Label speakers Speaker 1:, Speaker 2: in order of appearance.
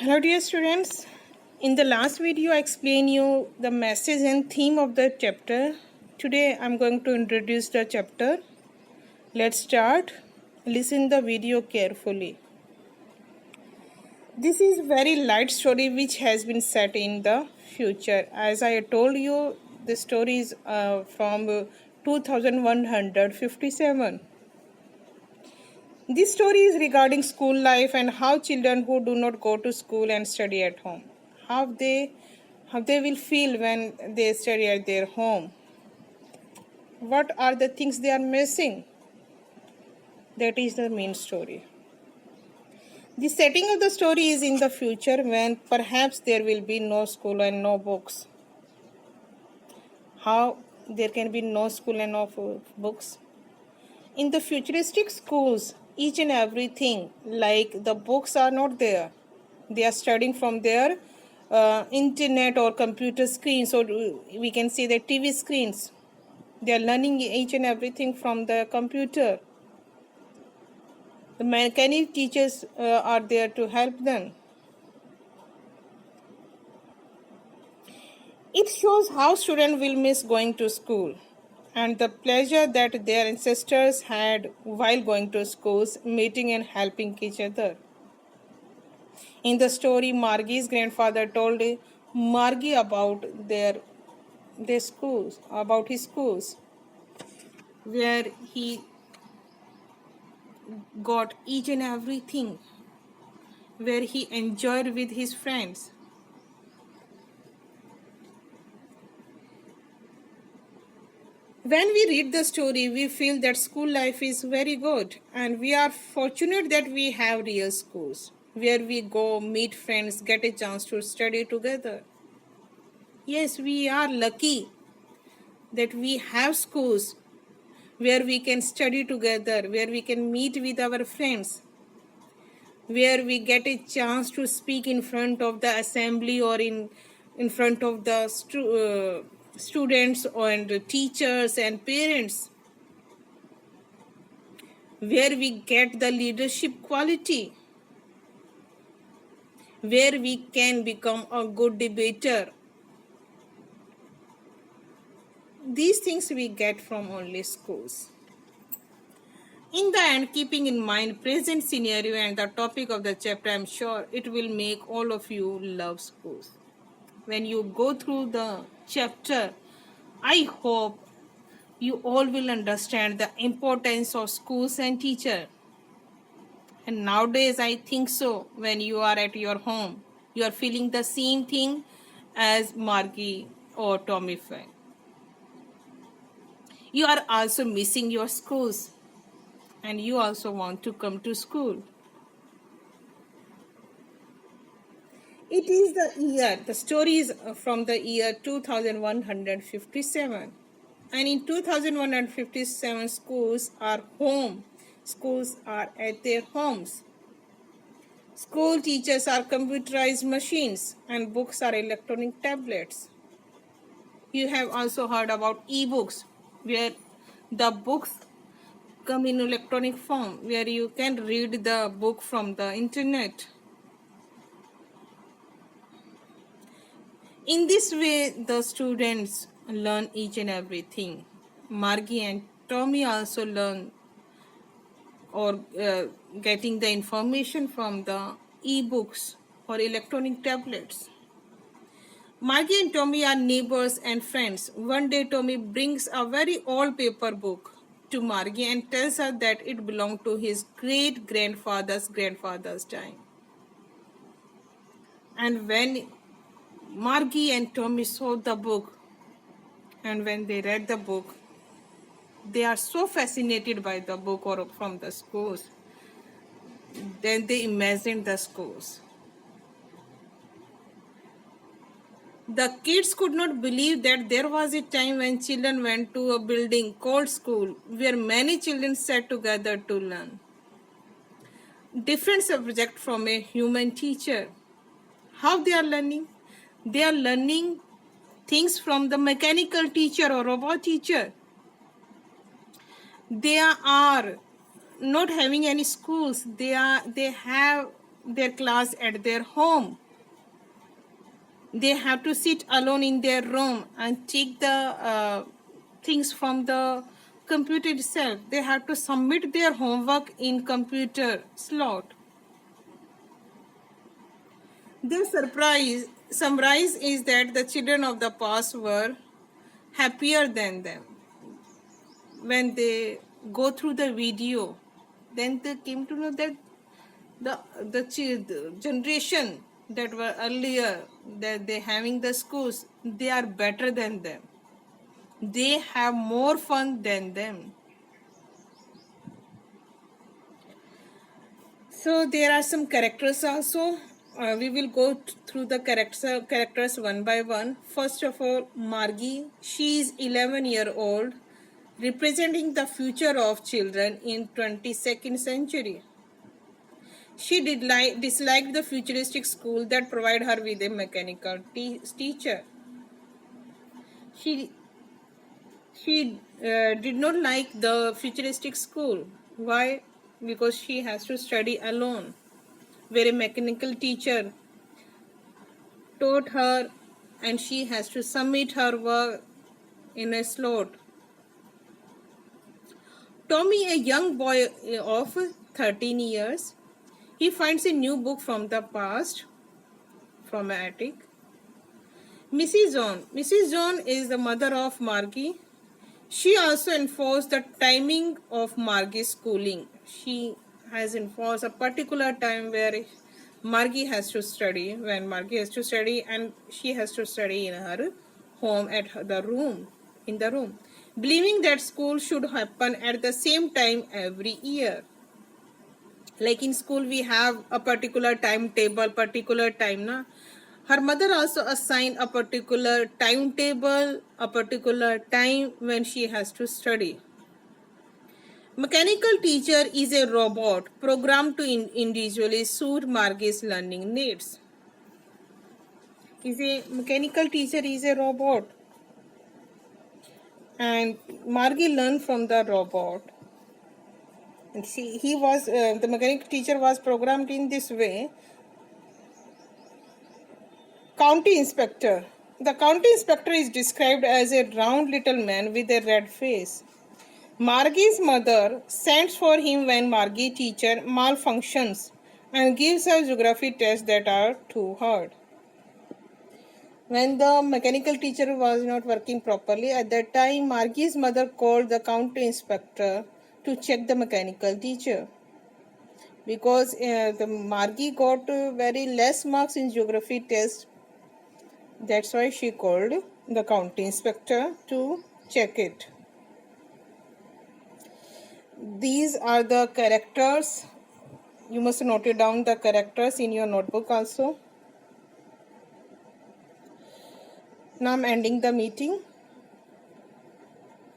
Speaker 1: Hello dear students. In the last video I explained you the message and theme of the chapter. Today I'm going to introduce the chapter. Let's start. Listen the video carefully. This is very light story which has been set in the future. As I told you, the story is from 2157. This story is regarding school life and how children who do not go to school and study at home, how they will feel when they study at their home. What are the things they are missing? That is the main story. The setting of the story is in the future when perhaps there will be no school and no books. How there can be no school and no books? In the futuristic schools, each and everything like the books are not there. They are studying from their internet or computer screens, or we can say the TV screens. They are learning each and everything from the computer. The mechanic teachers are there to help them. It shows how students will miss going to school and the pleasure that their ancestors had while going to schools, meeting and helping each other. In the story, Margie's grandfather told Margie about their schools, about his schools, where he got each and everything, where he enjoyed with his friends. When we read the story, we feel that school life is very good, and we are fortunate that we have real schools where we go, meet friends, get a chance to study together. Yes, we are lucky that we have schools where we can study together, where we can meet with our friends, where we get a chance to speak in front of the assembly or in front of the students and teachers and parents, where we get the leadership quality, where we can become a good debater. These things we get from only schools. In the end, keeping in mind present scenario and the topic of the chapter, I am sure it will make all of you love schools. When you go through the chapter, I hope you all will understand the importance of schools and teacher. And nowadays, I think so, when you are at your home, you are feeling the same thing as Margie or Tommy felt. You are also missing your schools, and you also want to come to school. It is the story is from the year 2157. And in 2157, schools are home. Schools are at their homes. School teachers are computerized machines and books are electronic tablets. You have also heard about e-books, where the books come in electronic form, where you can read the book from the internet. In this way, the students learn each and everything. Margie and Tommy also learn or getting the information from the e-books or electronic tablets. Margie and Tommy are neighbors and friends. One day, Tommy brings a very old paper book to Margie and tells her that it belonged to his great-grandfather's time. And when Margie and Tommy saw the book, and when they read the book, they are so fascinated by the book or from the schools. Then they imagined the schools. The kids could not believe that there was a time when children went to a building called school, where many children sat together to learn different subject from a human teacher. How they are learning? They are learning things from the mechanical teacher or robot teacher. They are not having any schools. They have their class at their home. They have to sit alone in their room and take the things from the computer itself. They have to submit their homework in computer slot. The summarize is that the children of the past were happier than them. When they go through the video, then they came to know that the generation that were earlier, that they having the schools, they are better than them. They have more fun than them. So there are some characters also. We will go through the characters one by one. First of all, Margie. She is 11-year-old, representing the future of children in 22nd century. She disliked the futuristic school that provided her with a mechanical teacher. She did not like the futuristic school. Why? Because she has to study alone, where a mechanical teacher taught her and she has to submit her work in a slot. Tommy, a young boy of 13 years, he finds a new book from the past, from an attic. Mrs. John is the mother of Margie. She also enforced the timing of Margie's schooling. She has enforced a particular time where Margie has to study, when Margie has to study, and she has to study in her home in the room, believing that school should happen at the same time every year. Like in school, we have a particular timetable, particular time, na? Her mother also assigned a particular timetable, a particular time when she has to study. Mechanical teacher is a robot programmed to individually suit Margie's learning needs. Mechanical teacher is a robot, and Margie learned from the robot. And the mechanical teacher was programmed in this way. County inspector. The county inspector is described as a round little man with a red face. Margie's mother sends for him when Margie teacher malfunctions and gives her geography tests that are too hard. When the mechanical teacher was not working properly, at that time Margie's mother called the county inspector to check the mechanical teacher. Because the Margie got very less marks in geography test, that's why she called the county inspector to check it. These are the characters. You must note it down, the characters, in your notebook also. Now I'm ending the meeting.